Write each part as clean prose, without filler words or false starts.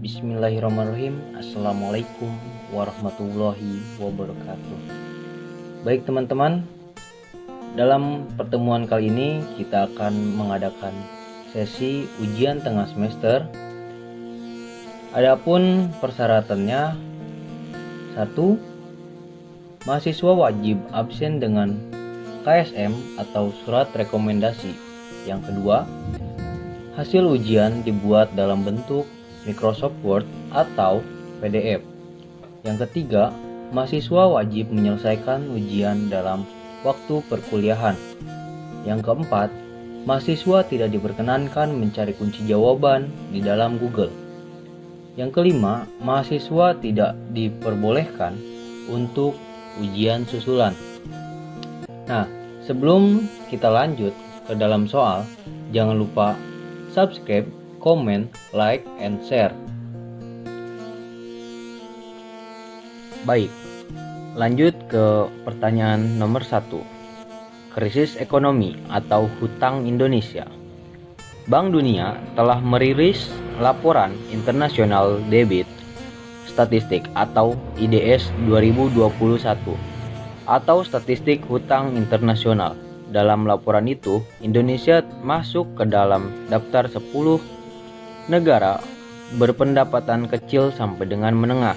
Bismillahirrahmanirrahim. Assalamualaikum warahmatullahi wabarakatuh. Baik teman-teman, dalam pertemuan kali ini kita akan mengadakan sesi ujian tengah semester. Adapun persyaratannya: 1. Mahasiswa wajib absen dengan KSM atau surat rekomendasi. Yang kedua, hasil ujian dibuat dalam bentuk Microsoft Word atau PDF. Yang ketiga, mahasiswa wajib menyelesaikan ujian dalam waktu perkuliahan. Yang keempat, mahasiswa tidak diperkenankan mencari kunci jawaban di dalam Google. Yang kelima, mahasiswa tidak diperbolehkan untuk ujian susulan. Nah, sebelum kita lanjut ke dalam soal, jangan lupa subscribe, comment, like, and share. Baik, lanjut ke pertanyaan nomor 1. Krisis ekonomi atau hutang Indonesia. Bank Dunia telah merilis laporan internasional debit statistik atau IDS 2021 atau statistik hutang internasional. Dalam laporan itu, Indonesia masuk ke dalam daftar 10 negara berpendapatan kecil sampai dengan menengah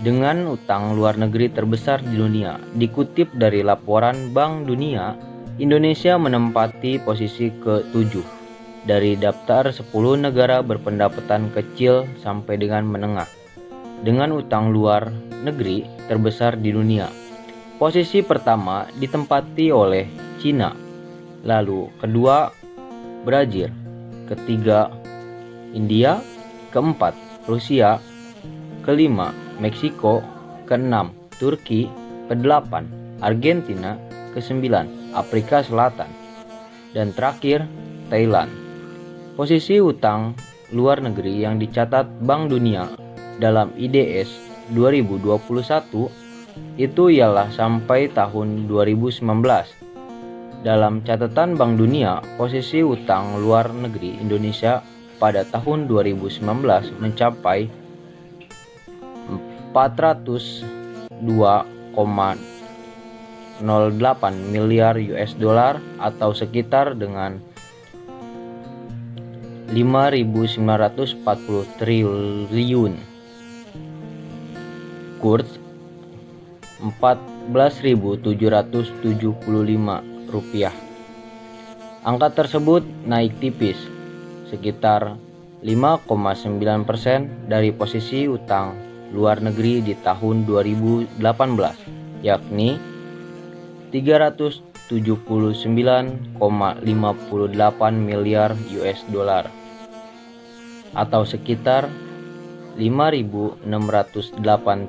dengan utang luar negeri terbesar di dunia. Dikutip dari laporan Bank Dunia, Indonesia menempati posisi ke-7 dari daftar 10 negara berpendapatan kecil sampai dengan menengah dengan utang luar negeri terbesar di dunia. Posisi pertama ditempati oleh Cina, lalu kedua Brazil, ketiga India, keempat Rusia, kelima Meksiko, keenam Turki, kedelapan Argentina, kesembilan Afrika Selatan, dan terakhir Thailand. Posisi utang luar negeri yang dicatat Bank Dunia dalam IDS 2021 itu ialah sampai tahun 2019. Dalam catatan Bank Dunia, posisi utang luar negeri Indonesia pada tahun 2019 mencapai 402,08 miliar US dollar atau sekitar dengan 5.940 triliun. Kurs 14.775 rupiah. Angka tersebut naik tipis sekitar 5,9% dari posisi utang luar negeri di tahun 2018, yakni 379,58 miliar US dollar atau sekitar 5.608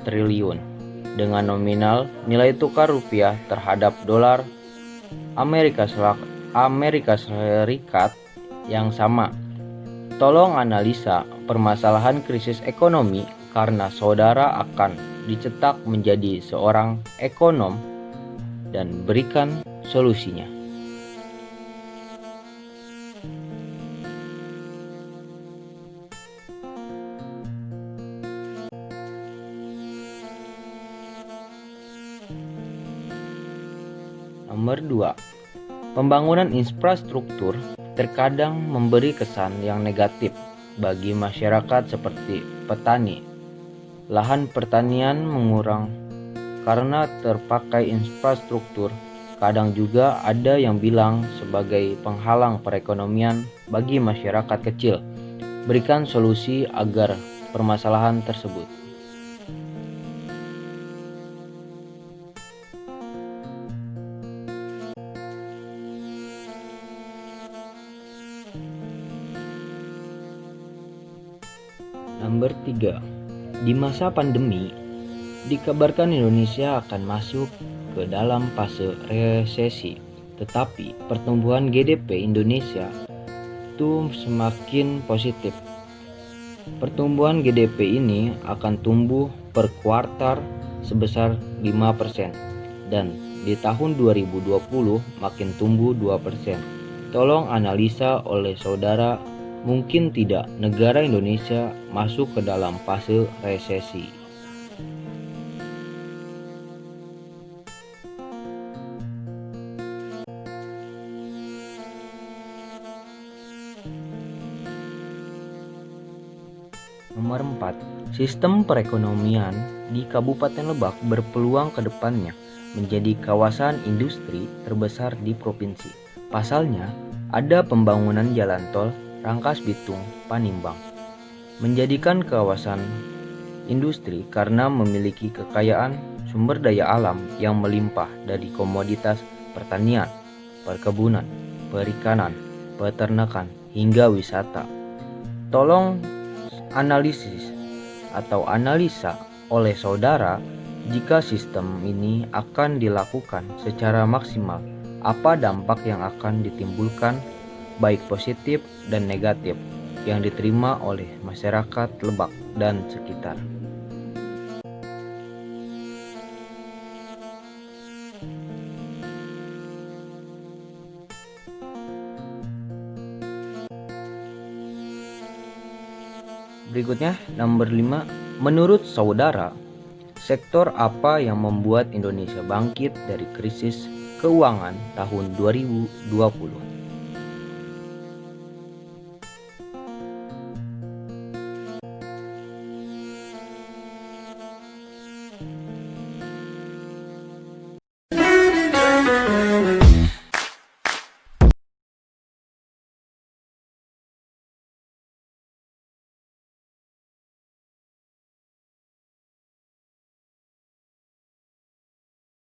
triliun dengan nominal nilai tukar rupiah terhadap dolar Amerika Serikat yang sama. Tolong analisa permasalahan krisis ekonomi karena saudara akan dicetak menjadi seorang ekonom dan berikan solusinya. Nomor 2. Pembangunan infrastruktur terkadang memberi kesan yang negatif bagi masyarakat seperti petani. Lahan pertanian mengurang karena terpakai infrastruktur. Kadang juga ada yang bilang sebagai penghalang perekonomian bagi masyarakat kecil. Berikan solusi agar permasalahan tersebut. Nomor 3. Di masa pandemi, dikabarkan Indonesia akan masuk ke dalam fase resesi, tetapi pertumbuhan GDP Indonesia itu semakin positif. Pertumbuhan GDP ini akan tumbuh per kuartal sebesar 5% dan di tahun 2020 makin tumbuh 2%. Tolong analisa oleh saudara mungkin tidak negara Indonesia masuk ke dalam fase resesi. Nomor 4, sistem perekonomian di Kabupaten Lebak berpeluang ke depannya menjadi kawasan industri terbesar di provinsi. Pasalnya, ada pembangunan jalan tol Rangkas Bitung Panimbang, menjadikan kawasan industri karena memiliki kekayaan sumber daya alam yang melimpah dari komoditas pertanian, perkebunan, perikanan, peternakan, hingga wisata. Tolong analisis atau analisa oleh saudara jika sistem ini akan dilakukan secara maksimal, apa dampak yang akan ditimbulkan baik positif dan negatif yang diterima oleh masyarakat Lebak dan sekitar. Berikutnya, nomor 5. Menurut saudara, sektor apa yang membuat Indonesia bangkit dari krisis keuangan tahun 2020?